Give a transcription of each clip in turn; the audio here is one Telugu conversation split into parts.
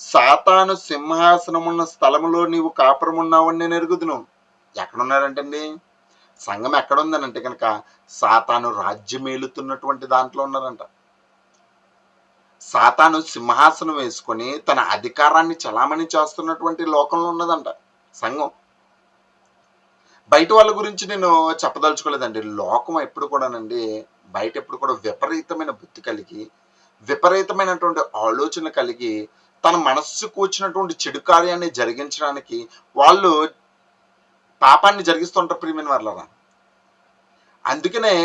సాతాను సింహాసనమున్న స్థలములో నీవు కాపురమున్నావని నేను ఎరుగుదును. ఎక్కడున్నారంటండి? సంఘం ఎక్కడుందనంటే కనుక సాతాను రాజ్యమేలుతున్నటువంటి దాంట్లో ఉన్నారంట. సాతాను సింహాసనం వేసుకొని తన అధికారాన్ని చలామణి చేస్తున్నటువంటి లోకంలో ఉన్నదంట సంఘం. బయట వాళ్ళ గురించి నేను చెప్పదలుచుకోలేదండి. లోకం ఎప్పుడు కూడానండి, బయట ఎప్పుడు కూడా విపరీతమైన బుద్ధి కలిగి, విపరీతమైనటువంటి ఆలోచన కలిగి, తన మనస్సుకు వచ్చినటువంటి చెడు కార్యాన్ని జరిగించడానికి వాళ్ళు పాపాన్ని జరిగిస్తుంటారు ప్రియమైన వాళ్ళరా. అందుకనే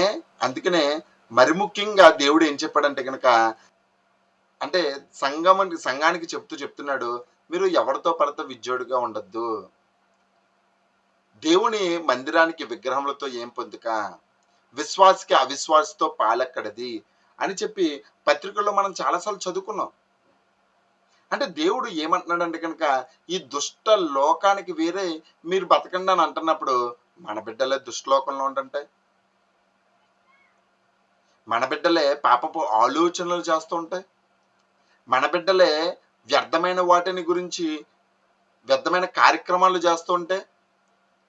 అందుకనే మరి ముఖ్యంగా దేవుడు ఏం చెప్పాడంటే కనుక, అంటే సంఘానికి చెప్తున్నాడు, మీరు ఎవరితో పడితే విజ్జోడుగా ఉండొద్దు. దేవుని మందిరానికి విగ్రహములతో ఏం పొందుక, విశ్వాసికి అవిశ్వాసితో పాలెక్కడది అని చెప్పి పత్రికల్లో మనం చాలాసార్లు చదువుకున్నాం. అంటే దేవుడు ఏమంటున్నాడంటే కనుక, ఈ దుష్ట లోకానికి వేరే మీరు బతకండి అని అంటున్నప్పుడు, మన బిడ్డలే దుష్టలోకంలో ఉండంటే, మన బిడ్డలే పాపపు ఆలోచనలు చేస్తూ ఉంటాయి, మన బిడ్డలే వ్యర్థమైన వాటిని గురించి వ్యర్థమైన కార్యక్రమాలు చేస్తూ ఉంటే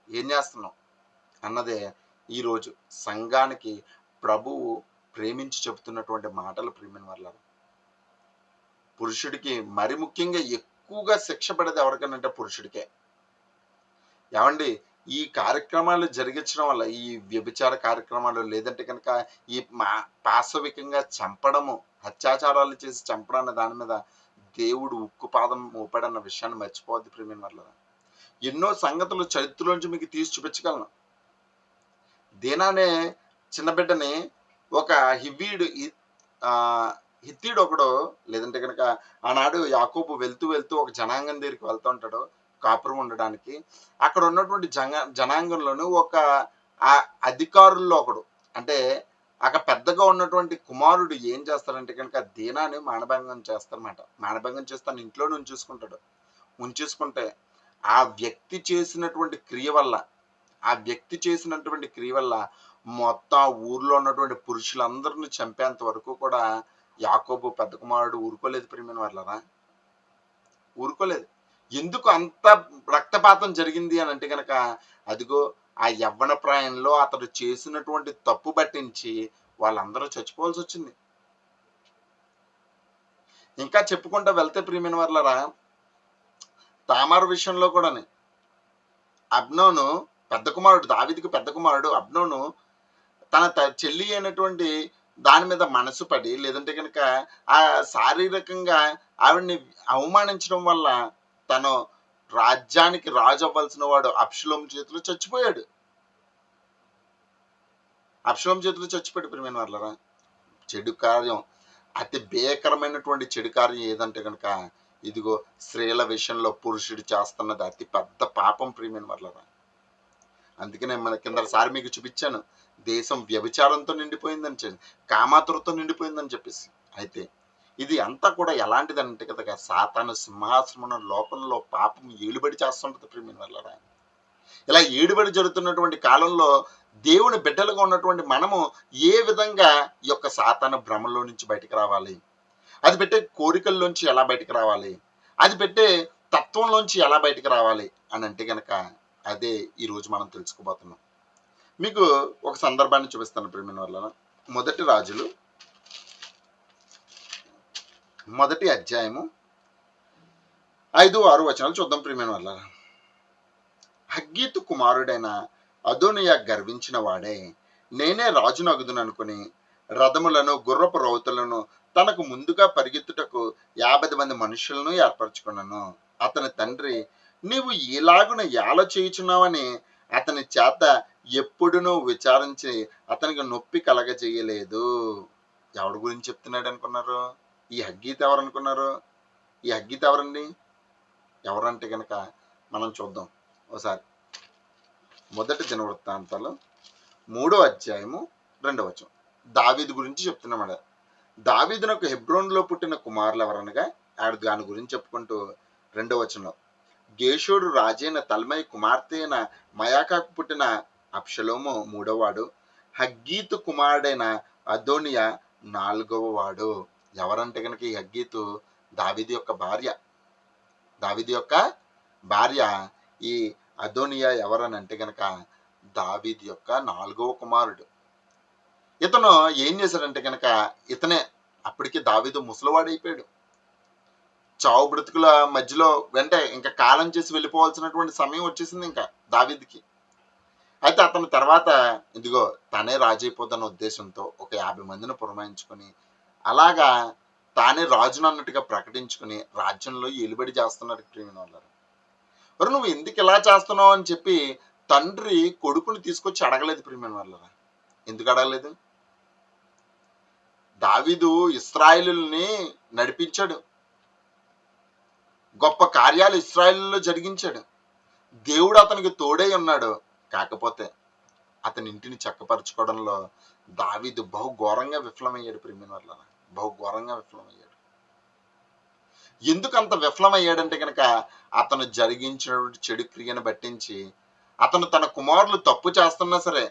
ఏం చేస్తున్నాం అన్నదే ఈరోజు సంఘానికి ప్రభువు ప్రేమించి చెబుతున్నటువంటి మాటలు ప్రియమైన వాళ్ళ. పురుషుడికి మరి ముఖ్యంగా ఎక్కువగా శిక్ష పడేది ఎవరికనంటే పురుషుడికే. ఏమండి, ఈ కార్యక్రమాలు జరిగించడం వల్ల, ఈ వ్యభిచార కార్యక్రమాలు లేదంటే కనుక ఈ పాశవికంగా చంపడము, అత్యాచారాలు చేసి చంపడం అనే దాని మీద దేవుడు ఉక్కుపాదం మోపాడన్న విషయాన్ని మర్చిపోవద్దు ప్రియమైన వాళ్ళ. ఎన్నో సంగతులు చరిత్రలోంచి మీకు తీసి చూపించగలను. దేనానే చిన్న బిడ్డని ఒక హిత్తీడు ఒకడు, లేదంటే కనుక ఆనాడు యాకోబు వెళ్తూ వెళ్తూ ఒక జనాంగం దగ్గరికి వెళ్తూ ఉంటాడు కాపురం ఉండడానికి. అక్కడ ఉన్నటువంటి జనాంగంలోను ఒక అధికారుల్లో ఒకడు, అంటే అక్కడ పెద్దగా ఉన్నటువంటి కుమారుడు ఏం చేస్తాడంటే కనుక దీనాన్ని మానభంగం చేస్తారన్నమాట. మానభంగం చేస్తాను ఇంట్లోనే ఉంచేసుకుంటే ఆ వ్యక్తి చేసినటువంటి క్రియ వల్ల మొత్తం ఊర్లో ఉన్నటువంటి పురుషులందరిని చంపేంత వరకు కూడా యాకోబు పెద్ద కుమారుడు ఊరుకోలేదు ప్రియమైన వాళ్ళరా. ఊరుకోలేదు. ఎందుకు అంత రక్తపాతం జరిగింది అని అంటే కనుక, అదిగో ఆ యవ్వన ప్రాయంలో అతడు చేసినటువంటి తప్పు పట్టించి వాళ్ళందరూ చచ్చిపోవాల్సి వచ్చింది. ఇంకా చెప్పుకుంటా వెళ్తే ప్రియమైన వాళ్ళరా, తామారు విషయంలో కూడానే అబ్నోను దావీదుకు పెద్ద కుమారుడు అబ్నోను తన చెల్లి అయినటువంటి దాని మీద మనసు పడి, లేదంటే కనుక ఆ శారీరకంగా ఆవిడ్ని అవమానించడం వల్ల తను రాజ్యానికి రాజు అవ్వాల్సిన వాడు అబ్షలోము చేతిలో చచ్చిపోయాడు. ప్రియమైన వాళ్ళరా. చెడు కార్యం, అతి భీకరమైనటువంటి చెడు కార్యం ఏదంటే కనుక ఇదిగో స్త్రీల విషయంలో పురుషుడు చేస్తున్నది అతి పెద్ద పాపం ప్రియమైన వాళ్ళరా. అందుకనే మన కిందసారి మీకు చూపించాను, దేశం వ్యభిచారంతో నిండిపోయిందని, కామాతురతో నిండిపోయిందని చెప్పేసి. అయితే ఇది అంతా కూడా ఎలాంటిదంటే కదా, సాతాను సింహాసనం లోకంలో పాపం ఏలుబడి చేస్తుంటది ప్రియమైన వాళ్ళరా. ఇలా ఏడుబడి జరుగుతున్నటువంటి కాలంలో దేవుని బిడ్డలుగా ఉన్నటువంటి మనము ఏ విధంగా ఈ యొక్క సాతాను భ్రమలో నుంచి బయటకు రావాలి, అది పెట్టే కోరికల్లోంచి ఎలా బయటకు రావాలి, అది పెట్టే తత్వంలోంచి ఎలా బయటకు రావాలి అని అంటే కనుక అదే ఈరోజు మనం తెలుసుకోబోతున్నాం. మీకు ఒక సందర్భాన్ని చూపిస్తాను ప్రియమైన వాళ్ళ. మొదటి రాజులు 1వ అధ్యాయము 5-6 వచనాలు చూద్దాం ప్రియమైన వాళ్ళ. హగ్గీతు కుమారుడైన అదోనియా గర్వించిన వాడే, నేనే రాజునగుదును అనుకుని రథములను గుర్రపు రౌతులను తనకు ముందుగా పరిగెత్తుటకు 50 మంది మనుషులను ఏర్పరచుకున్నాను. అతని తండ్రి, నీవు ఇలాగున ఏల చేయుచున్నావని అతని చేత ఎప్పుడునూ విచారించి అతనికి నొప్పి కలగజేయలేదు. ఎవరి గురించి చెప్తున్నాడు అనుకున్నారు? ఈ హగ్గీతు ఎవరు అనుకున్నారు? ఈ హగ్గీతు ఎవరండి? ఎవరంటే కనుక మనం చూద్దాం ఒకసారి. మొదటి దినవృత్తాంతాలు 3వ అధ్యాయము 2వ వచనం దావీదు గురించి చెప్తున్నమాట. దావీదునకు హెబ్రోన్లో పుట్టిన కుమారులు ఎవరనగా దాని గురించి చెప్పుకుంటూ 2వ వచనంలో, గేషూరు రాజైన తల్మై కుమార్తె అయిన మయాకాకు పుట్టిన అబ్షలోము 3వ వాడు, హగ్గీతు కుమారుడైన అదోనియా 4వ వాడు. ఎవరంటే కనుక ఈ హగ్గీతు దావీదు యొక్క భార్య. దావీదు యొక్క భార్య. ఈ అదోనియా ఎవరనంటే గనక దావీదు యొక్క 4వ కుమారుడు. ఇతను ఏం చేశాడంటే గనక ఇతనే అప్పటికి దావీదు ముసలివాడైపోయాడు. చావు బ్రతుకుల మధ్యలో అంటే ఇంకా కాలం చేసి వెళ్ళిపోవాల్సినటువంటి సమయం వచ్చేసింది ఇంకా దావీదుకి. అయితే అతని తర్వాత ఇదిగో తనే రాజు అయిపోద్దన్న ఉద్దేశంతో ఒక 50 మందిని పురమాయించుకొని అలాగా తానే రాజును అన్నట్టుగా ప్రకటించుకుని రాజ్యంలో ఏలుబడి చేస్తున్నాడు ప్రియమైన వాళ్ళారా. మరి నువ్వు ఎందుకు ఇలా చేస్తున్నావు అని చెప్పి తండ్రి కొడుకుని తీసుకొచ్చి అడగలేదు ప్రియమైన వాళ్ళారా. ఎందుకు అడగలేదు? దావీదు ఇశ్రాయేలుని నడిపించాడు, గొప్ప కార్యాలు ఇశ్రాయేలులో జరిగించాడు, దేవుడు అతనికి తోడై ఉన్నాడు. కాకపోతే అతని ఇంటిని చక్కపరచుకోవడంలో దావీదు బహుఘోరంగా విఫలమయ్యాడు ప్రియమైన వాళ్ళారా. బహుఘోరంగా విఫలమయ్యాడు. ఎందుకు అంత విఫలమయ్యాడంటే కనుక అతను జరిగించినటువంటి చెడు క్రియను బట్టించి అతను తన కుమారులు తప్పు చేస్తున్నా సరే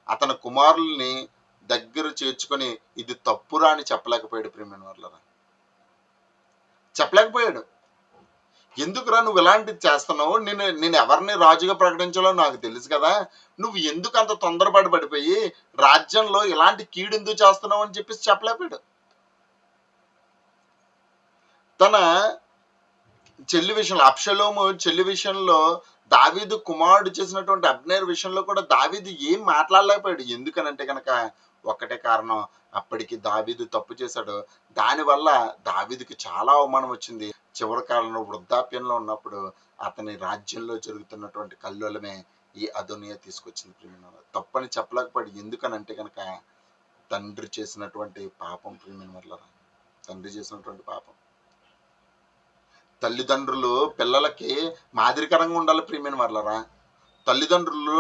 అతని కుమారుల్ని దగ్గర చేర్చుకొని ఇది తప్పురా అని చెప్పలేకపోయాడు ప్రియమైన వాళ్ళారా. చెప్పలేకపోయాడు. ఎందుకురా నువ్వు ఇలాంటిది చేస్తున్నావు? నేను ఎవరిని రాజుగా ప్రకటించాలో నాకు తెలుసు కదా, నువ్వు ఎందుకు అంత తొందరపాటు పడిపోయి రాజ్యంలో ఇలాంటి కీడు ఎందుకు చేస్తున్నావు అని చెప్పేసి చెప్పలేకపోయాడు. తన చెల్లి విషయంలో అబ్షలోము చెల్లి విషయంలో దావీదు కుమారుడు చేసినటువంటి అబ్నేర్ విషయంలో కూడా దావీదు ఏం మాట్లాడలేకపోయాడు. ఎందుకనంటే కనుక ఒక్కటే కారణం, అప్పటికి దావీదు తప్పు చేశాడు. దానివల్ల దావీదుకి చాలా అవమానం వచ్చింది. చివరి కాలంలో వృద్ధాప్యంలో ఉన్నప్పుడు అతని రాజ్యంలో జరుగుతున్నటువంటి కల్లోలమే ఈ అదోనియా తీసుకొచ్చింది ప్రియమైన. తప్పని చెప్పలేకపోయాడు. ఎందుకనంటే కనుక తండ్రి చేసినటువంటి పాపం ప్రియమైన వల్ల. తండ్రి చేసినటువంటి పాపం. తల్లిదండ్రులు పిల్లలకి మాదిరికరంగా ఉండాలి ప్రియమైన వాళ్ళరా. తల్లిదండ్రులు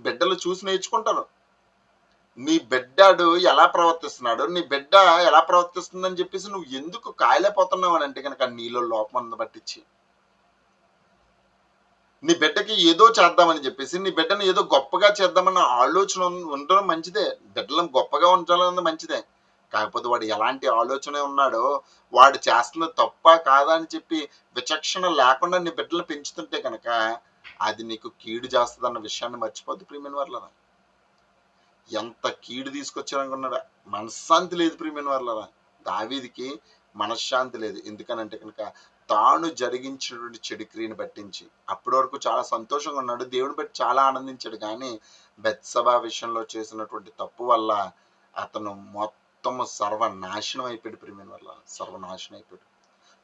బిడ్డలు చూసి నేర్చుకుంటారు. నీ బిడ్డాడు ఎలా ప్రవర్తిస్తున్నాడు, నీ బిడ్డ ఎలా ప్రవర్తిస్తుందని చెప్పేసి నువ్వు ఎందుకు కాయలేకపోతున్నావు అని అంటే కనుక నీలో లోపం పట్టించి నీ బిడ్డకి ఏదో చేద్దామని చెప్పేసి నీ బిడ్డను ఏదో గొప్పగా చేద్దామన్న ఆలోచన ఉండడం మంచిదే. బిడ్డలను గొప్పగా ఉంచాలన్నది మంచిదే. కాకపోతే వాడు ఎలాంటి ఆలోచన ఉన్నాడో, వాడు చేస్తున్న తప్ప కాదా అని చెప్పి విచక్షణ లేకుండా నీ బిడ్డలు పెంచుతుంటే కనుక అది నీకు కీడు చేస్తుంది అన్న విషయాన్ని మర్చిపోద్దు ప్రియమైన వాళ్ళరా. ఎంత కీడు తీసుకొచ్చారనుకున్నాడా. మనశ్శాంతి లేదు ప్రియమైన వాళ్ళరా. దావీదికి మనశ్శాంతి లేదు. ఎందుకనంటే కనుక తాను జరిగించినటువంటి చెడు క్రియను బట్టించి అప్పటి వరకు చాలా సంతోషంగా ఉన్నాడు, దేవుని బట్టి చాలా ఆనందించాడు. కానీ బెత్సబా విషయంలో చేసినటువంటి తప్పు వల్ల అతను మొత్తం సర్వనాశనం అయిపోయాడు ప్రియమైన వల్ల. సర్వనాశనం అయిపోయాడు.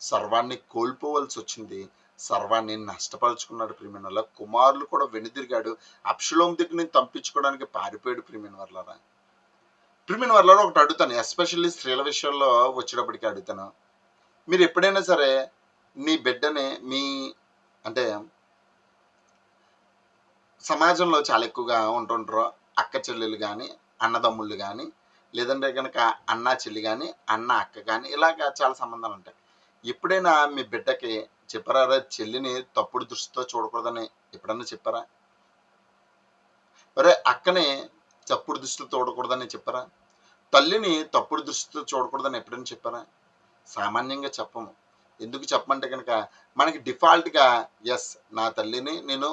సర్వాన్ని కోల్పోవలసి వచ్చింది. సర్వాన్ని నష్టపరుచుకున్నాడు ప్రియమైన వల్ల. కుమారులు కూడా వెనుదిరిగాడు. అబ్షలోము దగ్గర నేను తప్పించుకోవడానికి పారిపోయాడు ప్రియమైన వాళ్ళరా. ప్రియమైన వాళ్ళలో ఒకటి అడుగుతాను, ఎస్పెషల్లీ స్త్రీల విషయంలో వచ్చేటప్పటికి అడుగుతాను. మీరు ఎప్పుడైనా సరే మీ బిడ్డని అంటే సమాజంలో చాలా ఎక్కువగా ఉంటుంటారు. అక్క చెల్లెలు కానీ, అన్నదమ్ముళ్ళు కానీ, లేదంటే కనుక అన్న చెల్లి కానీ, అన్న అక్క కానీ, ఇలాగ చాలా సంబంధాలు ఉంటాయి. ఎప్పుడైనా మీ బిడ్డకి చెప్పారా చెల్లిని తప్పుడు దృష్టితో చూడకూడదని ఎప్పుడన్నా చెప్పారా? అరే అక్కని తప్పుడు దృష్టితో చూడకూడదని చెప్పారా? తల్లిని తప్పుడు దృష్టితో చూడకూడదని ఎప్పుడైనా చెప్పారా? సామాన్యంగా చెప్పము. ఎందుకు చెప్పమంటే కనుక మనకి డిఫాల్ట్గా ఎస్ నా తల్లిని నేను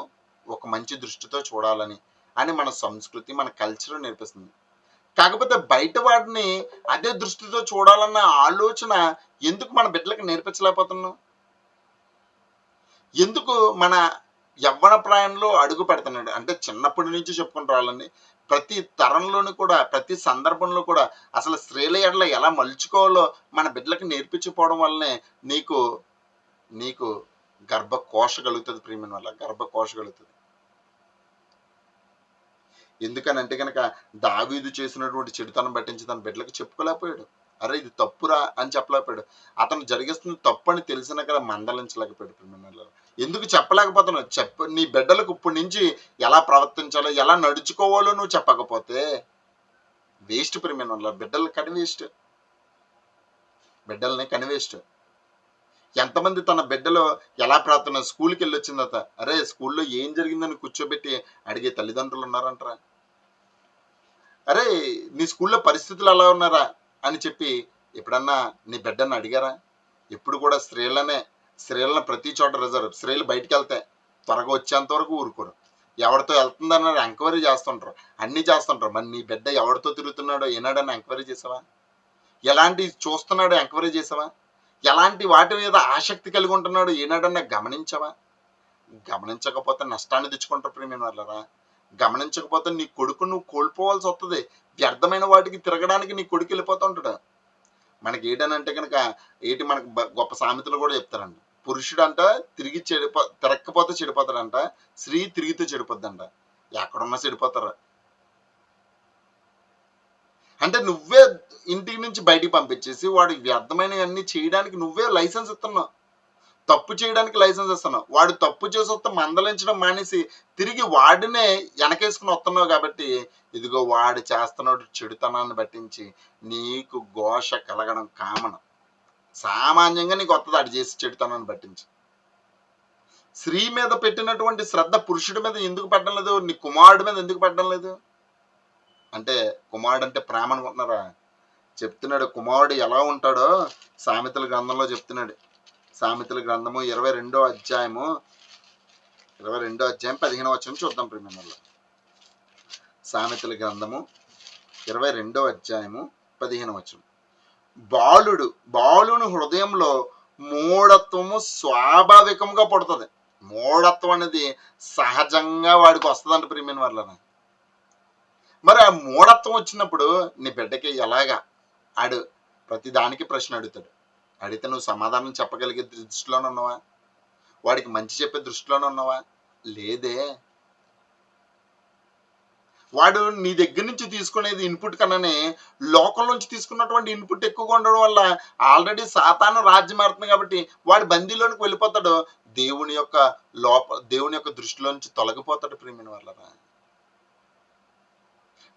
ఒక మంచి దృష్టితో చూడాలని అని మన సంస్కృతి, మన కల్చర్ నేర్పిస్తుంది. కాకపోతే బయట వాడిని అదే దృష్టితో చూడాలన్న ఆలోచన ఎందుకు మన బిడ్డలకు నేర్పించలేకపోతున్నాం? ఎందుకు మన యవ్వన ప్రాయంలో అడుగు పెడుతున్నాడు అంటే చిన్నప్పటి నుంచి చెప్పుకుని రావాలని ప్రతి తరంలోనూ కూడా ప్రతి సందర్భంలో కూడా అసలు స్త్రీల ఎడల ఎలా మలుచుకోవాలో మన బిడ్డలకు నేర్పించిపోవడం వల్లనే నీకు నీకు గర్భకోశ కలుగుతుంది ప్రియమైన వల్ల. గర్భకోశ కలుగుతుంది. ఎందుకనంటే కనుక దావీదు చేసినటువంటి చెడుతనం పట్టించి తన బిడ్డలకు చెప్పుకోలేకపోయాడు. అరే ఇది తప్పురా అని చెప్పలేకపోయాడు. అతను జరిగిస్తున్న తప్పు అని తెలిసినా కదా మందలించలేకపోయాడు ప్రియమైన. ఎందుకు చెప్పలేకపోతున్నావు? నీ బిడ్డలకు ఇప్పటి నుంచి ఎలా ప్రవర్తించాలో ఎలా నడుచుకోవాలో నువ్వు చెప్పకపోతే వేస్ట్ ప్రియమైన వల్ల. బిడ్డలు కనివేస్ట్. బిడ్డల్ని కనివేస్ట్. ఎంతమంది తన బిడ్డలు ఎలా ప్రార్థన స్కూల్కి వెళ్ళి వచ్చిన తర్వాత అరే స్కూల్లో ఏం జరిగిందని కూర్చోబెట్టి అడిగే తల్లిదండ్రులు ఉన్నారంటారా? అరే నీ స్కూల్లో పరిస్థితులు ఎలా ఉన్నారా అని చెప్పి ఎప్పుడన్నా నీ బిడ్డను అడిగారా? ఎప్పుడు కూడా స్త్రీలను ప్రతి చోట రిజర్వ్. స్త్రీలు బయటికి వెళ్తే త్వరగా వచ్చేంత వరకు ఊరుకోరు. ఎవరితో వెళ్తుందన్న ఎంక్వైరీ చేస్తుంటారు, అన్నీ చేస్తుంటారు. మరి నీ బిడ్డ ఎవరితో తిరుగుతున్నాడో ఏనాడన్నా ఎంక్వైరీ చేసావా? ఎలాంటి చూస్తున్నాడో ఎంక్వైరీ చేసావా? ఎలాంటి వాటి మీద ఆసక్తి కలిగి ఉంటున్నాడో ఏనాడన్నా గమనించవా? గమనించకపోతే నష్టాన్ని తెచ్చుకుంటారు ప్రియమైన వాళ్ళరా. గమనించకపోతే నీ కొడుకు నువ్వు కోల్పోవాల్సి వస్తుంది. వ్యర్థమైన వాటికి తిరగడానికి నీ కొడుకు వెళ్ళిపోతుంటాడు. మనకి ఏంటనంటే కనుక మనకు గొప్ప సామెతలు కూడా చెప్తారండి. పురుషుడు అంట తిరగకపోతే చెడిపోతాడంట, స్త్రీ తిరిగితే చెడిపోద్దంట. ఎక్కడున్నా చెడిపోతారు. అంటే నువ్వే ఇంటికి నుంచి బయటికి పంపించేసి వాడి వ్యర్థమైనవన్నీ చేయడానికి నువ్వే లైసెన్స్ ఇస్తున్నావు. తప్పు చేయడానికి లైసెన్స్ ఇస్తున్నావు. వాడు తప్పు చేసి వస్తే మందలించడం మానేసి తిరిగి వాడినే వెనకేసుకుని వస్తున్నావు. కాబట్టి ఇదిగో వాడు చేస్తున్నాడు చెడుతనాన్ని పట్టించి నీకు ఘోష కలగడం కామన్. సామాన్యంగా నీకు వస్తుంది అటు చేసి చెడుతనాన్ని పట్టించి. స్త్రీ మీద పెట్టినటువంటి శ్రద్ధ పురుషుడి మీద ఎందుకు పెట్టడం లేదు? నీ కుమారుడి మీద ఎందుకు పెట్టడం లేదు? అంటే కుమారుడు అంటే ప్రేమ అనుకుంటున్నారా? చెప్తున్నాడు కుమారుడు ఎలా ఉంటాడో సామెతల గ్రంథంలో చెప్తున్నాడు. సామెతల గ్రంథము 22వ అధ్యాయము 15వ వచనం చూద్దాం ప్రియమైన. సామెతల గ్రంథము 22వ అధ్యాయము 15వ వచనం. బాలుని హృదయంలో మూఢత్వము స్వాభావికంగా పడుతుంది. మూఢత్వం అనేది సహజంగా వాడికి వస్తుందంట ప్రియమైన వాళ్ళని. మరి ఆ మూఢత్వం వచ్చినప్పుడు నీ బిడ్డకి ఎలాగా ఆడు ప్రతి దానికి ప్రశ్న అడుగుతాడు. అడిగితే నువ్వు సమాధానం చెప్పగలిగే దృష్టిలోనే ఉన్నావా? వాడికి మంచి చెప్పే దృష్టిలోనే ఉన్నావా? లేదే. వాడు నీ దగ్గర నుంచి తీసుకునేది ఇన్పుట్ కన్నానే లోకల్ నుంచి తీసుకున్నటువంటి ఇన్పుట్ ఎక్కువగా ఉండడం వల్ల ఆల్రెడీ సాతాను రాజ్యం మారుతుంది. కాబట్టి వాడు బందీలోనికి వెళ్ళిపోతాడు. దేవుని యొక్క దృష్టిలో నుంచి తొలగిపోతాడు ప్రియమైన వాళ్ళరా.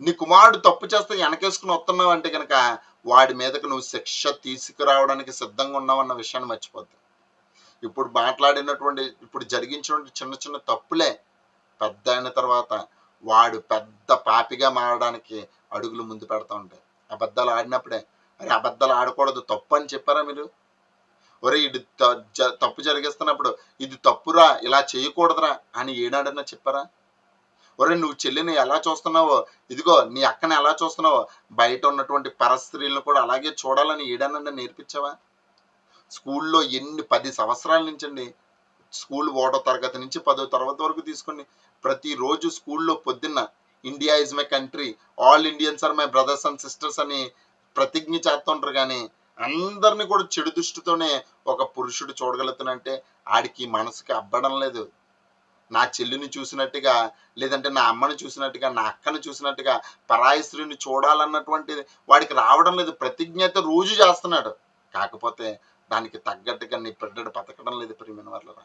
నీ కుమారుడు తప్పు చేస్తే వెనకేసుకుని వస్తున్నావు అంటే కనుక వాడి మీదకు నువ్వు శిక్ష తీసుకురావడానికి సిద్ధంగా ఉన్నావన్న విషయాన్ని మర్చిపోద్దు. ఇప్పుడు జరిగించినటువంటి చిన్న చిన్న తప్పులే పెద్ద అయిన తర్వాత వాడు పెద్ద పాపిగా మారడానికి అడుగులు ముందు పెడతా ఉంటాయి. అబద్ధాలు ఆడినప్పుడే అరే అబద్ధాలు ఆడకూడదు, తప్పు అని చెప్పారా మీరు? ఒరే ఇది తప్పు జరిగిస్తున్నప్పుడు ఇది తప్పురా, ఇలా చేయకూడదురా అని ఏనాడన్నా చెప్పారా? ఒరే నువ్వు చెల్లిని ఎలా చూస్తున్నావో, ఇదిగో నీ అక్కని ఎలా చూస్తున్నావో బయట ఉన్నటువంటి పరస్త్రీలను కూడా అలాగే చూడాలని ఏడానన్నా నేర్పించావా? స్కూల్లో 10 సంవత్సరాల నుంచి అండి, స్కూల్ 1వ తరగతి నుంచి 10వ తరగతి వరకు తీసుకుని ప్రతిరోజు స్కూల్లో పొద్దున్న India is my country, all Indians are my brothers and sisters అని ప్రతిజ్ఞ చేస్తుంటారు. కానీ అందరినీ కూడా చెడు దృష్టితోనే ఒక పురుషుడు చూడగలుగుతానంటే ఆడికి మనసుకి అబ్బడం లేదు. నా చెల్లిని చూసినట్టుగా, లేదంటే నా అమ్మని చూసినట్టుగా, నా అక్కని చూసినట్టుగా పరాయి స్త్రీని చూడాలన్నటువంటి వాడికి రావడం లేదు. ప్రతిజ్ఞ అయితే రోజు చేస్తున్నాడు, కాకపోతే దానికి తగ్గట్టుగా నీ బిడ్డడు బతకడం లేదు ప్రియమైన వాళ్ళరా.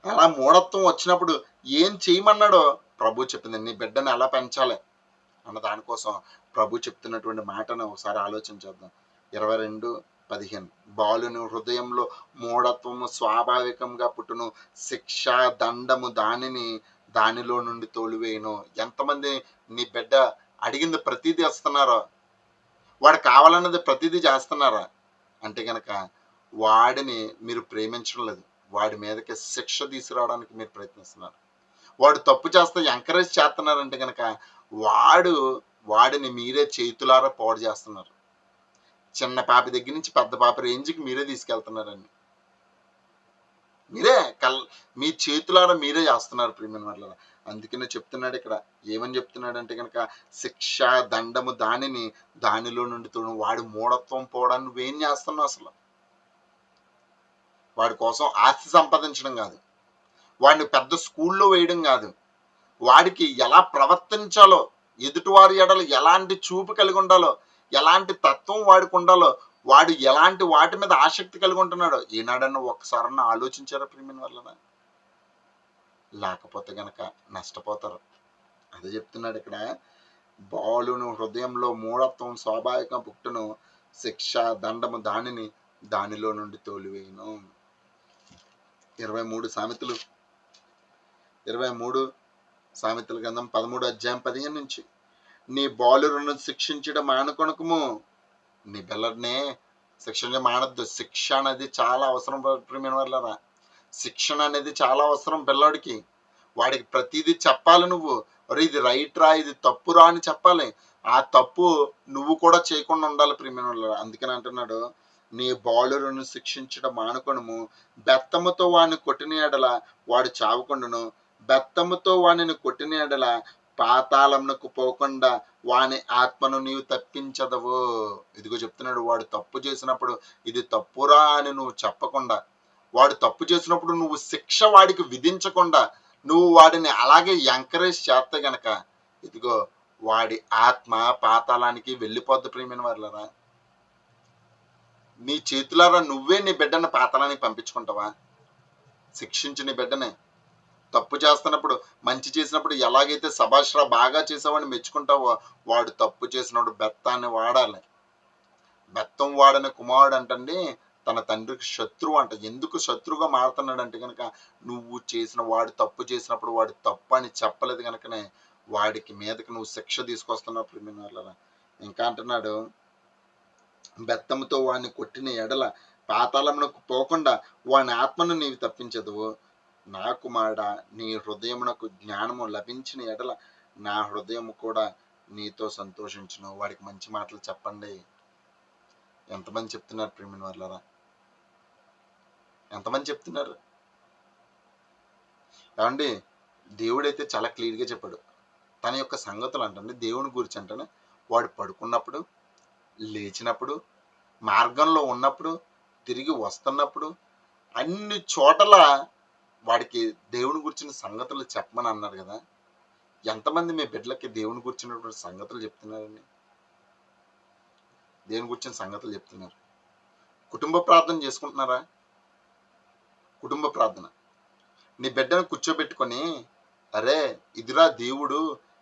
అలా మూఢత్వం వచ్చినప్పుడు ఏం చేయమన్నాడో ప్రభు చెప్పింది. నీ బిడ్డను ఎలా పెంచాలి అన్న దానికోసం ప్రభు చెప్తున్నటువంటి మాటను ఒకసారి ఆలోచన చేద్దాం. 22:15 బాలుని హృదయంలో మూఢత్వము స్వాభావికంగా పుట్టును, శిక్ష దండము దానిలో నుండి తోలివేయును. ఎంతమంది నీ బిడ్డ అడిగింది ప్రతిదీ ఇస్తున్నారో, వాడు కావాలన్నది ప్రతిదీ చేస్తున్నారా అంటే కనుక వాడిని మీరు ప్రేమించడం లేదు. వాడి మీదకి శిక్ష తీసుకురావడానికి మీరు ప్రయత్నిస్తున్నారు. వాడు తప్పు చేస్తే ఎంకరేజ్ చేస్తున్నారంటే కనుక వాడిని మీరే చేతులారా పాడు చేస్తున్నారు. చిన్న పాప దగ్గర నుంచి పెద్ద పాప రేంజ్కి మీరే తీసుకెళ్తున్నారండి. మీ చేతులారా మీరే చేస్తున్నారు ప్రియమైన వాళ్ళ. అందుకనే చెప్తున్నాడు ఇక్కడ, ఏమని చెప్తున్నాడు అంటే కనుక శిక్ష దండము దానిలో నుండి తోడు. వాడి మూఢత్వం పోవడానికి నువ్వేం చేస్తున్నావు? అసలు వాడి కోసం ఆస్తి సంపాదించడం కాదు, వాడిని పెద్ద స్కూల్లో వేయడం కాదు, వాడికి ఎలా ప్రవర్తించాలో, ఎదుటివారి ఎడలు ఎలాంటి చూపు కలిగి ఉండాలో, ఎలాంటి తత్వం వాడికి ఉండాలో, వాడు ఎలాంటి వాటి మీద ఆసక్తి కలిగి ఉంటున్నాడో ఏనాడన్నా ఒక్కసారన్నా ఆలోచించారా ప్రియమైన వల్ల? లేకపోతే గనక నష్టపోతారు. అదే చెప్తున్నాడు ఇక్కడ, బాలును హృదయంలో మూఢత్వం స్వాభావిక పుట్టును, శిక్ష దండము దానిలో నుండి తోలివేయును. 23 సామెతల గ్రంథం 13వ అధ్యాయం 15 నుంచి. నీ బాలులను శిక్షించడం మానుకొనకుము, నీ పిల్లడినే శిక్షణ మానద్దు. శిక్ష అనేది చాలా అవసరం ప్రియమైన వాళ్ళరా. శిక్షణ అనేది చాలా అవసరం పిల్లోడికి. వాడికి ప్రతిదీ చెప్పాలి నువ్వు. ఒరేయ్ ఇది రైట్ రా, ఇది తప్పురా అని చెప్పాలి. ఆ తప్పు నువ్వు కూడా చేయకుండా ఉండాలి ప్రియమైన వాళ్ళరా. అందుకని అంటున్నాడు, నీ బాలులను శిక్షించడం మానుకొనుము, బెత్తముతో వాడిని కొట్టిన ఎడల వాడు చావకుండును, బెత్తముతో వాడిని కొట్టిన ఎడల పాతాళమునకు పోకుండా వాని ఆత్మను నీవు తప్పించదవు. ఇదిగో చెప్తున్నాడు, వాడు తప్పు చేసినప్పుడు ఇది తప్పురా అని నువ్వు చెప్పకుండా, వాడు తప్పు చేసినప్పుడు నువ్వు శిక్ష వాడికి విధించకుండా నువ్వు వాడిని అలాగే ఎంకరేజ్ చేస్తే గనక ఇదిగో వాడి ఆత్మ పాతాళానికి వెళ్ళిపోద్ది ప్రియమైన వాళ్ళరా. నీ చేతులారా నువ్వే నీ బిడ్డను పాతాళానికి పంపించుకుంటావా? శిక్షించి నీ బిడ్డనే. తప్పు చేస్తున్నప్పుడు, మంచి చేసినప్పుడు ఎలాగైతే సభాష్రా బాగా చేసావని మెచ్చుకుంటావో, వాడు తప్పు చేసినప్పుడు బెత్తాన్ని వాడాలి. బెత్తం వాడని కుమారుడు అంటండి తన తండ్రికి శత్రువు అంట. ఎందుకు శత్రువుగా మారుతున్నాడు అంటే కనుక, నువ్వు వాడు తప్పు చేసినప్పుడు వాడు తప్పు అని చెప్పలేదు కనుకనే వాడికి మీదకి నువ్వు శిక్ష తీసుకొస్తున్నావు ప్రియమైన వాళ్ళరా. ఇంకా అంటున్నాడు, బెత్తముతో వాడిని కొట్టిన ఎడల పాతాళమునకు పోకుండా వాని ఆత్మను నీవు తప్పించదువు. నా కుమారుడా, నీ హృదయమునకు జ్ఞానము లభించిన ఎడల నా హృదయము కూడా నీతో సంతోషించును. వాడికి మంచి మాటలు చెప్పండి. ఎంతమంది చెప్తున్నారు ప్రియమైన వాళ్ళరా? ఎంతమంది చెప్తున్నారు? ఏమండి, దేవుడైతే చాలా క్లియర్గా చెప్పాడు. తన యొక్క సంగతులు అంటండి, దేవుని గురించి అంటనే, వాడు పడుకున్నప్పుడు, లేచినప్పుడు, మార్గంలో ఉన్నప్పుడు, తిరిగి వస్తున్నప్పుడు, అన్ని చోటల వాడికి దేవుని గురించిన సంగతులు చెప్పమని అన్నారు కదా. ఎంతమంది మీ బిడ్డలకి దేవుని గురించినటువంటి సంగతులు చెప్తున్నారండి? దేవుని గురించిన సంగతులు చెప్తున్నారు. కుటుంబ ప్రార్థన చేసుకుంటున్నారా? కుటుంబ ప్రార్థన నీ బిడ్డను కూర్చోబెట్టుకొని, అరే ఇదిరా దేవుడు,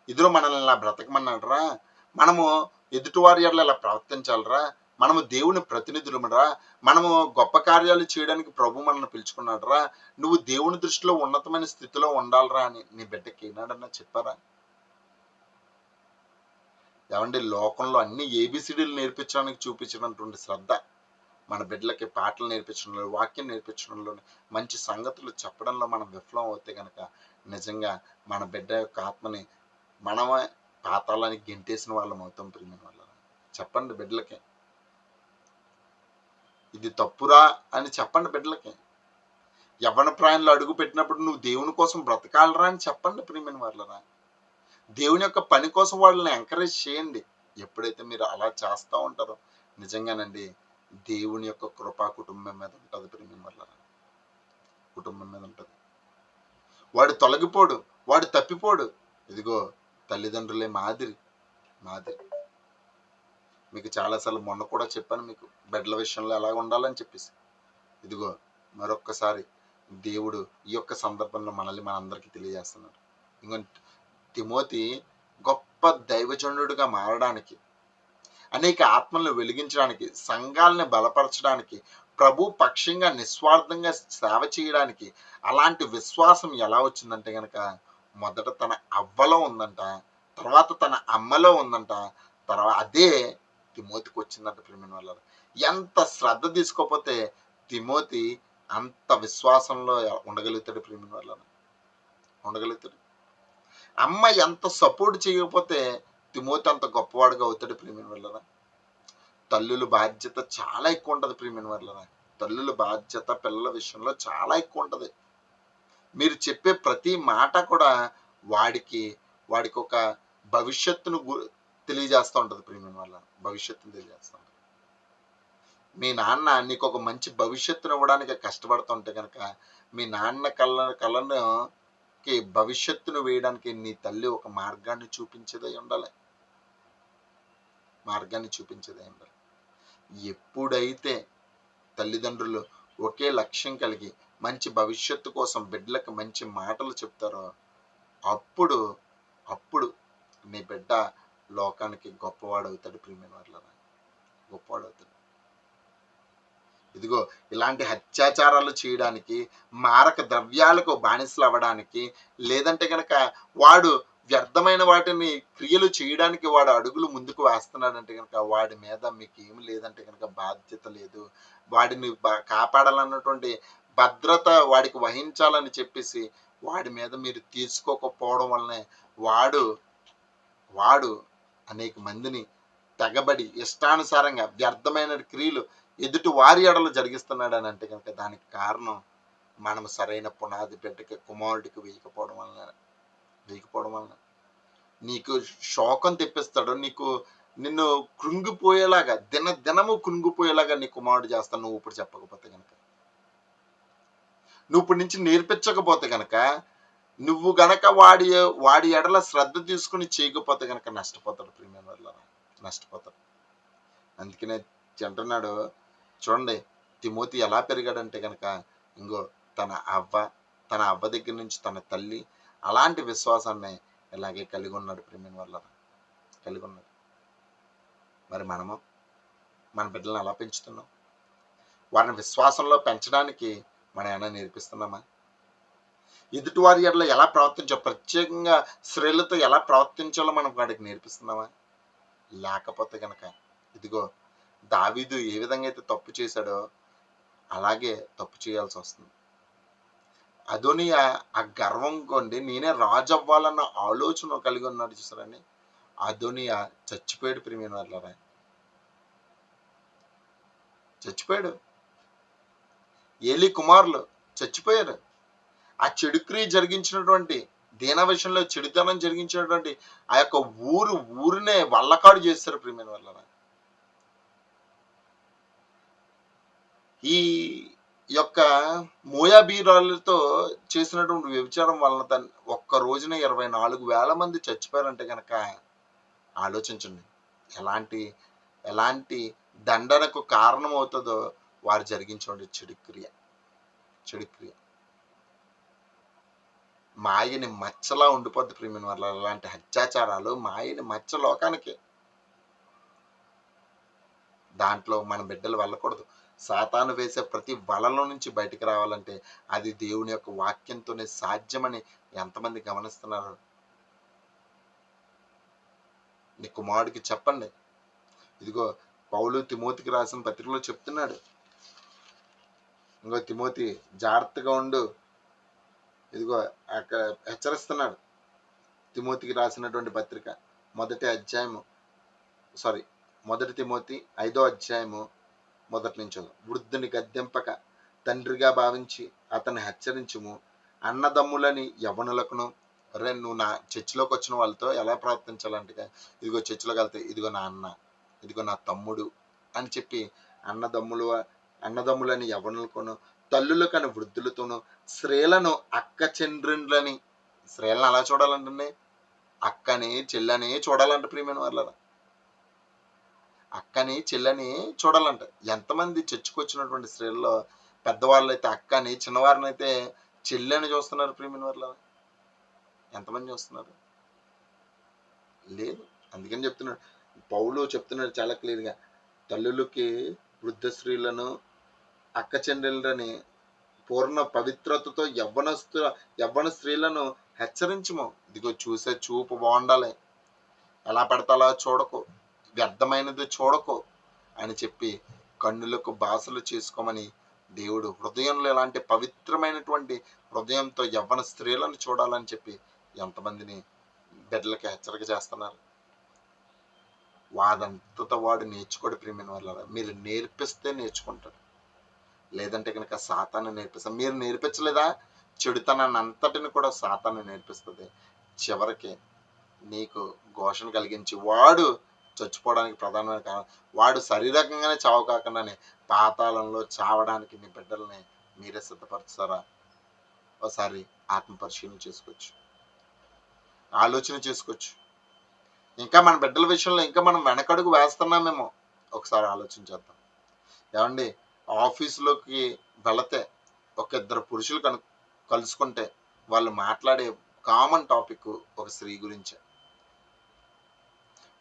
ఇదిలో మనల్ని ఇలా బ్రతకమన్నాడురా, మనము ఎదుటివారి ఎడల ఇలా ప్రవర్తించాలరా, మనము దేవుని ప్రతినిధులమరా, మనము గొప్ప కార్యాలు చేయడానికి ప్రభు మనల్ని పిలుచుకున్నాడురా, నువ్వు దేవుని దృష్టిలో ఉన్నతమైన స్థితిలో ఉండాలరా అని నీ బిడ్డకి ఏనాడన్నా చెప్పారా? ఏమంటే లోకంలో అన్ని ఏబిసిడీలు నేర్పించడానికి చూపించినటువంటి శ్రద్ధ మన బిడ్డలకి పాటలు నేర్పించడంలో, వాక్యం నేర్పించడంలో, మంచి సంగతులు చెప్పడంలో మనం విఫలం అవుతే కనుక నిజంగా మన బిడ్డ యొక్క ఆత్మని మనమే పాతాళానికి గెంటేసిన వాళ్ళం అవుతాం ప్రియమైన వాళ్ళ. చెప్పండి బిడ్డలకి, ఇది తప్పురా అని చెప్పండి బిడ్డలకి. యవ్వన ప్రాయంలో అడుగు పెట్టినప్పుడు నువ్వు దేవుని కోసం బ్రతకాలరా అని చెప్పండి ప్రియమైన వాళ్ళరా. దేవుని యొక్క పని కోసం వాళ్ళని ఎంకరేజ్ చేయండి. ఎప్పుడైతే మీరు అలా చేస్తూ ఉంటారో నిజంగానండి దేవుని యొక్క కృపా కుటుంబం మీద ఉంటుంది ప్రియమైన వాళ్ళరా. కుటుంబం మీద ఉంటుంది. వాడు తొలగిపోడు, వాడు తప్పిపోడు. ఇదిగో తల్లిదండ్రులే మాదిరి. మీకు చాలాసార్లు మొన్న కూడా చెప్పాను మీకు బిడ్డల విషయంలో ఎలా ఉండాలని చెప్పేసి. ఇదిగో మరొక్కసారి దేవుడు ఈ యొక్క సందర్భంలో మనల్ని మనందరికీ తెలియజేస్తున్నాడు. ఇంకో తిమోతి గొప్ప దైవజనుడిగా మారడానికి, అనేక ఆత్మలను వెలిగించడానికి, సంఘాలని బలపరచడానికి, ప్రభు పక్షంగా నిస్వార్థంగా సేవ చేయడానికి అలాంటి విశ్వాసం ఎలా వచ్చిందంటే కనుక మొదట తన అవ్వలో ఉందంట, తర్వాత తన అమ్మలో ఉందంట, తర్వాత అదే తిమోతికి వచ్చిందంట ప్రియమైన వాళ్ళారు. ఎంత శ్రద్ధ తీసుకోకపోతే తిమోతి అంత విశ్వాసంలో ఉండగలుగుతాడు ప్రియమైన వాళ్ళారు. ఉండగలుగుతాడు. అమ్మ ఎంత సపోర్ట్ చేయకపోతే తిమోతి అంత గొప్పవాడుగా అవుతాడు ప్రియమైన వాళ్ళారా. తల్లుల బాధ్యత చాలా ఎక్కువ ఉంటుంది ప్రియమైన వాళ్ళారా. తల్లుల బాధ్యత పిల్లల విషయంలో చాలా ఎక్కువ ఉంటుంది. మీరు చెప్పే ప్రతి మాట కూడా వాడికి ఒక భవిష్యత్తును తెలియజేస్తూ ఉంటుంది ప్రియమైన వాళ్ళ. భవిష్యత్తును తెలియజేస్తూ ఉంటుంది. మీ నాన్న నీకు ఒక మంచి భవిష్యత్తును ఇవ్వడానికి కష్టపడుతుంటే కనుక మీ నాన్న కళ్ళకి భవిష్యత్తును వేయడానికి నీ తల్లి ఒక మార్గాన్ని చూపించేదై ఉండాలి. ఎప్పుడైతే తల్లిదండ్రులు ఒకే లక్ష్యం కలిగి మంచి భవిష్యత్తు కోసం బిడ్డలకు మంచి మాటలు చెప్తారో అప్పుడు నీ బిడ్డ లోకానికి గొప్పవాడవుతాడు ప్రియమైన వాళ్ళరా. గొప్పవాడవుతాడు. ఇదిగో ఇలాంటి అత్యాచారాలు చేయడానికి, మారక ద్రవ్యాలకు బానిసలు అవ్వడానికి, లేదంటే కనుక వాడు వ్యర్థమైన వాటిని క్రియలు చేయడానికి వాడు అడుగులు ముందుకు వేస్తున్నాడంటే కనుక వాడి మీద మీకు ఏమి లేదంటే కనుక బాధ్యత లేదు. వాడిని కాపాడాలన్నటువంటి భద్రత వాడికి వహించాలని చెప్పేసి వాడి మీద మీరు తీసుకోకపోవడం వల్లనే వాడు వాడు అనేక మందిని తెగబడి ఇష్టానుసారంగా వ్యర్థమైన క్రియలు ఎదుటి వారి ఎడలు జరిగిస్తున్నాడు అని అంటే కనుక దానికి కారణం మనం సరైన పునాది బిడ్డకి కుమారుడికి వేయకపోవడం వలన నీకు శోకం తెప్పిస్తాడు. నిన్ను కృంగిపోయేలాగా దినము కృంగిపోయేలాగా నీ కుమారుడు చేస్తాను నువ్వు ఇప్పుడు చెప్పకపోతే కనుక, నువ్వు ఇప్పటి నుంచి నేర్పించకపోతే కనుక, నువ్వు గనక వాడి ఎడల శ్రద్ధ తీసుకుని చేయకపోతే కనుక నష్టపోతాడు. ప్రియమైన వాళ్ళారా, నష్టపోతాడు. అందుకనే అంటున్నాడు చూడండి, తిమోతి ఎలా పెరిగాడంటే కనుక ఇంకో తన అవ్వ దగ్గర నుంచి తన తల్లి అలాంటి విశ్వాసాన్ని ఇలాగే కలిగి ఉన్నాడు. ప్రియమైన వాళ్ళారా, కలిగి ఉన్నాడు. మరి మన బిడ్డలను ఎలా పెంచుతున్నాం? వారిని విశ్వాసంలో పెంచడానికి మనం ఏమైనా నేర్పిస్తున్నామా? ఎదుటివారి ఎడల ఎలా ప్రవర్తించాలో, ప్రత్యేకంగా స్త్రీలతో ఎలా ప్రవర్తించాలో మనం వాడికి నేర్పిస్తున్నామా? లేకపోతే కనుక ఇదిగో దావీదు ఏ విధంగా అయితే తప్పు చేశాడో అలాగే తప్పు చేయాల్సి వస్తుంది. అదోనియా ఆ గర్వం కొండి నేనే రాజు అవ్వాలన్న ఆలోచన కలిగి ఉన్నాడు చూసారండి. అదోనియా చచ్చిపోయాడు. ప్రియమైన వాళ్ళారా, చచ్చిపోయాడు. ఏలి కుమారులు చచ్చిపోయారు. ఆ చెడు క్రియ జరిగించినటువంటి దీన విషయంలో చెడుతనం జరిగించినటువంటి ఆ యొక్క ఊరినే వల్లకాడు చేస్తారు. ప్రియమైన వాళ్ళారా, ఈ యొక్క మోయాబీరాలతో చేసినటువంటి వ్యభిచారం వలన ఒక్క రోజున 24,000 మంది చచ్చిపోయారంటే కనుక ఆలోచించండి ఎలాంటి దండనకు కారణం అవుతుందో వారు జరిగించే చెడు క్రియ. మాయని మచ్చలా ఉండిపోద్ది. ప్రియమైన వాళ్ళ అలాంటి అత్యాచారాలు మాయని మచ్చ లోకానికి. దాంట్లో మన బిడ్డలు వెళ్ళకూడదు. సాతాను వేసే ప్రతి వలలో నుంచి బయటికి రావాలంటే అది దేవుని యొక్క వాక్యంతోనే సాధ్యమని ఎంతమంది గమనిస్తున్నారు? నీ కుమారుడికి చెప్పండి. ఇదిగో పౌలు తిమోతికి రాసిన పత్రికలో చెప్తున్నాడు, ఇంకో తిమోతి జాగ్రత్తగా ఉండు. ఇదిగో అక్కడ హెచ్చరిస్తున్నాడు. తిమోతికి రాసినటువంటి పత్రిక మొదటి తిమోతి 5వ అధ్యాయము మొదటి నుంచి. వృద్ధుని గద్దెంపక తండ్రిగా భావించి అతన్ని హెచ్చరించుము. అన్నదమ్ములని యవ్వనులకును, నువ్వు నా చర్చిలోకి వచ్చిన వాళ్ళతో ఎలా ప్రవర్తించాలంటే, ఇదిగో చర్చిలోకి వెళ్తే ఇదిగో నా అన్న, ఇదిగో నా తమ్ముడు అని చెప్పి అన్నదమ్ములని యవ్వనులకును, తల్లులకని వృద్ధులతోనూ, స్త్రీలను అక్క చెండ్రులని, స్త్రీలను అలా చూడాలంటే అక్కని చెల్లని చూడాలంట. ప్రియమైన వాళ్ళ అక్కని చెల్లని చూడాలంట. ఎంతమంది చర్చకొచ్చినటువంటి స్త్రీల్లో పెద్దవాళ్ళు అయితే అక్కని, చిన్నవారిని అయితే చెల్లని చూస్తున్నారు. ప్రియమైన వాళ్ళ ఎంతమంది చూస్తున్నారు? లేదు. అందుకని చెప్తున్నాడు పౌలు, చెప్తున్నాడు చాలా క్లియర్గా, తల్లులకి వృద్ధ స్త్రీలను అక్క చెల్లెళ్ళని పూర్ణ పవిత్రతతో యవ్వన స్త్రీలను హెచ్చరించము. ఇదిగో చూసే చూపు బాగుండాలి, ఎలా పడతా అలా చూడకు, వ్యర్థమైనది చూడకు అని చెప్పి కన్నులకు బాసలు చేసుకోమని దేవుడు హృదయంలో ఎలాంటి పవిత్రమైనటువంటి హృదయంతో యవ్వన స్త్రీలను చూడాలని చెప్పి ఎంతమందిని బిడ్డలకి హెచ్చరిక చేస్తున్నారు. వాడంతట వాడు నేర్చుకోడు. ప్రియమైన వాళ్ళ మీరు నేర్పిస్తే నేర్చుకుంటాడు, లేదంటే కనుక సాతాను నేర్పిస్తాను. మీరు నేర్పించలేదా, చెడుతనాన్ని అంతటిని కూడా సాతాను నేర్పిస్తుంది. చివరికి నీకు ఘోషణ కలిగించి వాడు చచ్చిపోవడానికి ప్రధానమైన కారణం, వాడు శారీరకంగానే చావు కాకుండానే పాతాళంలో చావడానికి నీ బిడ్డల్ని మీరే సిద్ధపరుస్తారా? ఒకసారి ఆత్మ పరిశీలన చేసుకోవచ్చు, ఆలోచన చేసుకోవచ్చు. ఇంకా మన బిడ్డల విషయంలో ఇంకా మనం వెనకడుగు వేస్తున్నామేమో ఒకసారి ఆలోచించేద్దాం. ఏమండి, ఆఫీసులోకి వెళితే ఒక ఇద్దరు పురుషులు కలుసుకుంటే వాళ్ళు మాట్లాడే కామన్ టాపిక్ ఒక స్త్రీ గురించే.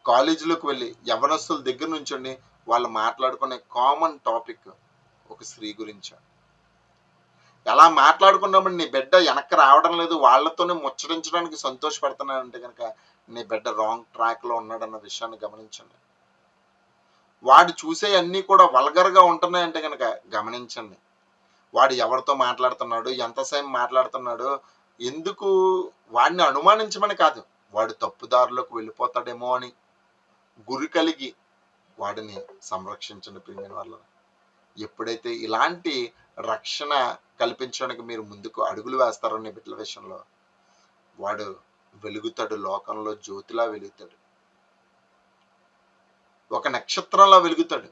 కాలేజీలోకి వెళ్ళి యవనస్తుల దగ్గర నుంచండి వాళ్ళు మాట్లాడుకునే కామన్ టాపిక్ ఒక స్త్రీ గురించే. ఎలా మాట్లాడుకున్నప్పుడు నీ బిడ్డ వెనక్కి రావడం లేదు, వాళ్ళతోనే ముచ్చరించడానికి సంతోషపడుతున్నాడంటే కనుక నీ బిడ్డ రాంగ్ ట్రాక్లో ఉన్నాడన్న విషయాన్ని గమనించండి. వాడు చూసే అన్నీ కూడా వల్గర్గా ఉంటున్నాయంటే కనుక గమనించండి. వాడు ఎవరితో మాట్లాడుతున్నాడు, ఎంతసేపు మాట్లాడుతున్నాడు, ఎందుకు వాడిని అనుమానించమని కాదు, వాడు తప్పుదారిలోకి వెళ్ళిపోతాడేమో అని గురి కలిగి వాడిని సంరక్షించండి ప్రియమైన వాళ్ళ. ఎప్పుడైతే ఇలాంటి రక్షణ కల్పించడానికి మీరు ముందుకు అడుగులు వేస్తారో నీ బిడ్డల విషయంలో, వాడు వెలుగుతాడు, లోకంలో జ్యోతిలా వెలుగుతాడు, ఒక నక్షత్రంలా వెలుగుతాడు,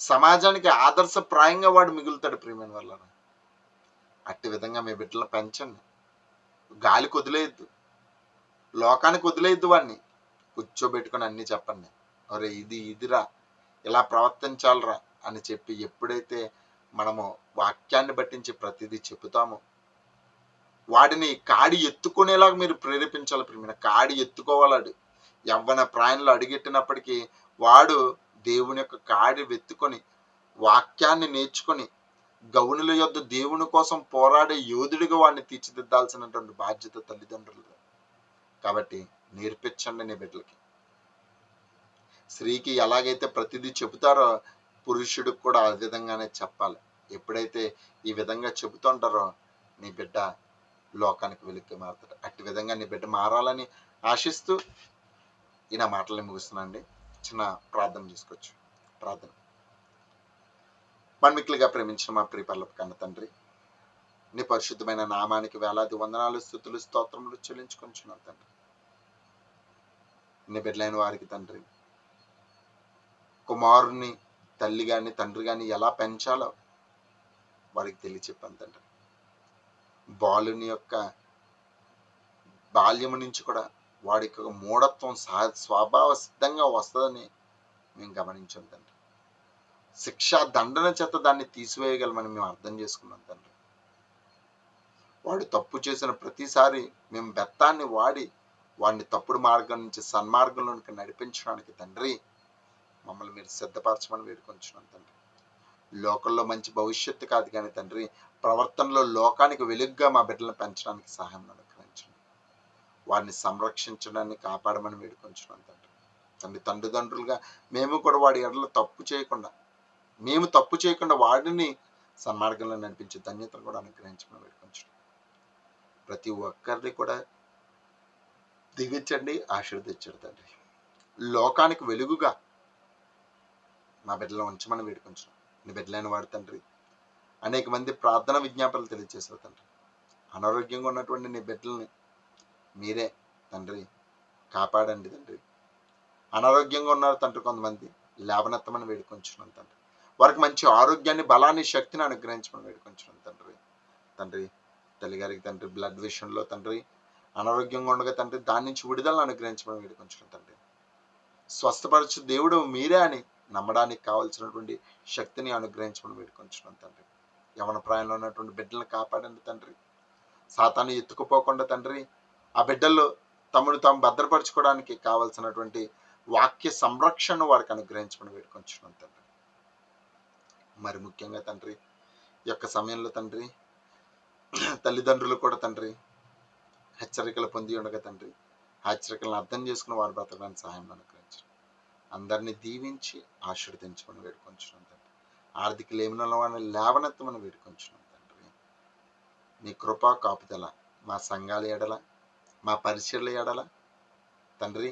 సమాజానికి ఆదర్శప్రాయంగా వాడు మిగులుతాడు ప్రియమైన వాళ్ళ. అట్టి విధంగా మీ బిడ్డలను పెంచండి. గాలికి వదిలేయద్దు, లోకానికి వదిలేయద్దు, వాడిని కూర్చోబెట్టుకొని అన్నీ చెప్పండి. అరే ఇదిరా, ఇలా ప్రవర్తించాలరా అని చెప్పి ఎప్పుడైతే మనము వాక్యాన్ని బట్టించి ప్రతిదీ చెబుతామో, వాడిని కాడి ఎత్తుకునేలాగా మీరు ప్రేరేపించాలి ప్రియమైన. కాడి ఎత్తుకోవాలాడు. యవ్వన ప్రాయంలో అడుగెట్టినప్పటికీ వాడు దేవుని యొక్క కాడి వెత్తుకొని వాక్యాన్ని నేర్చుకొని గౌనుల యొద్ద దేవుని కోసం పోరాడే యోధుడిగా వాడిని తీర్చిదిద్దాల్సినటువంటి బాధ్యత తల్లిదండ్రులు. కాబట్టి నేర్పించండి నీ బిడ్డలకి. స్త్రీకి ఎలాగైతే ప్రతిదీ చెబుతారో పురుషుడికి కూడా ఆ విధంగానే చెప్పాలి. ఎప్పుడైతే ఈ విధంగా చెబుతుంటారో నీ బిడ్డ లోకానికి వెలుగుగా మారుతాడు. అట్టి విధంగా నీ బిడ్డ మారాలని ఆశిస్తూ ఈ నా మాటల్ని ముగిస్తున్నానండి. చిన్న ప్రార్థన చేసుకోవచ్చు. ప్రార్థన. మన్మిక్లుగా ప్రేమించిన మా ప్రియ పరలోక కన్న తండ్రి, నీ పరిశుద్ధమైన నామానికి వేలాది వందనాలు, స్తుతులు, స్తోత్రములు చెల్లించుకుంటున్నాను తండ్రి. నీ బిడ్డలైన వారికి తండ్రి, కుమారుని తల్లి కానీ తండ్రి కానీ ఎలా పెంచాలో వారికి తెలియచెప్పాను తండ్రి. బాలుని యొక్క బాల్యము నుంచి కూడా వాడికి మూఢత్వం స్వభావ సిద్ధంగా వస్తుందని మేము గమనించాం తండ్రి. శిక్షా దండన చేత దాన్ని తీసివేయగలమని మేము అర్థం చేసుకున్నాం తండ్రి. వాడు తప్పు చేసిన ప్రతిసారి మేము బెత్తాన్ని వాడి వాడిని తప్పుడు మార్గం నుంచి సన్మార్గంలోనికి నడిపించడానికి తండ్రి మమ్మల్ని మీరు సిద్ధపరచమని వేడుకొంచున్నాం తండ్రి. లోకంలో మంచి భవిష్యత్తు కాదు కానీ తండ్రి, ప్రవర్తనలో లోకానికి వెలుగుగా మా బిడ్డలను పెంచడానికి సహాయం అనుగ్రహించండి. వారిని సంరక్షించడాన్ని కాపాడమని వేడుకొంచున్నాం తండ్రి. తల్లిదండ్రులుగా మేము కూడా వాడి ఎడలో మేము తప్పు చేయకుండా వాడిని సన్మార్గంలో నడిపించే ధన్యతను కూడా అనుగ్రహించమని వేడుకొంచున్నాం. ప్రతి ఒక్కరిని కూడా దిగించండి, ఆశీర్వదించండి తండ్రి. లోకానికి వెలుగుగా మా బిడ్డలో ఉంచమని వేడుకొంచున్నాం. నీ బిడ్డలైన వాడు తండ్రి అనేక మంది ప్రార్థన విజ్ఞాపనలు తెలియజేశారు తండ్రి. అనారోగ్యంగా ఉన్నటువంటి నీ బిడ్డల్ని మీరే తండ్రి కాపాడండి తండ్రి. అనారోగ్యంగా ఉన్నారు తండ్రి కొంతమంది, లేవనెత్తమని వేడుకొంచున్నాం తండ్రి. వారికి మంచి ఆరోగ్యాన్ని, బలాన్ని, శక్తిని అనుగ్రహించమని వేడుకొంచున్నాం తండ్రి. తల్లిగారికి తండ్రి బ్లడ్ విషయంలో తండ్రి అనారోగ్యంగా ఉండగా తండ్రి దాని నుంచి విడుదలను అనుగ్రహించమని వేడుకొంచున్నాం తండ్రి. స్వస్థపరచు దేవుడు మీరే అని నమ్మడానికి కావాల్సినటువంటి శక్తిని అనుగ్రహించమని వేడుకొంచున్నాం తండ్రి. యవన ప్రాయంలో ఉన్నటువంటి బిడ్డలను కాపాడండి తండ్రి. సాతాను ఎత్తుకుపోకుండా తండ్రి ఆ బిడ్డల్లో తమను తాము భద్రపరచుకోవడానికి కావాల్సినటువంటి వాక్య సంరక్షణ వారికి అనుగ్రహించమని వేడుకొంచున్నాం తండ్రి. మరి ముఖ్యంగా తండ్రి ఈ యొక్క సమయంలో తండ్రి తల్లిదండ్రులు కూడా తండ్రి హెచ్చరికలు పొంది ఉండగా తండ్రి హెచ్చరికలను అర్థం చేసుకుని వారు బ్రతకడానికి సహాయం అనుగ్రహించండి. అందరినీ దీవించి ఆశీర్వదించమని వేడుకొంచున్నాం తండ్రి. ఆర్థిక లేమిన వారిని లేవనెత్తమని వేడుకొంచున్నాం తండ్రి. నీ కృపా కాపుదల మా సంఘాల ఎడల, మా పరిచర్ల ఎడల తండ్రి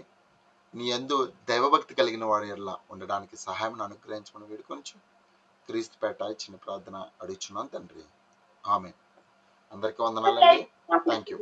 నీ యందు దైవభక్తి కలిగిన వారి ఎడల ఉండడానికి సహాయం అనుగ్రహించమని వేడుకొంచు క్రీస్తు పేట చిన్న ప్రార్థన అడుగుచున్నాను తండ్రి. ఆమేన్. అందరికీ వందనాలండి. Thank you.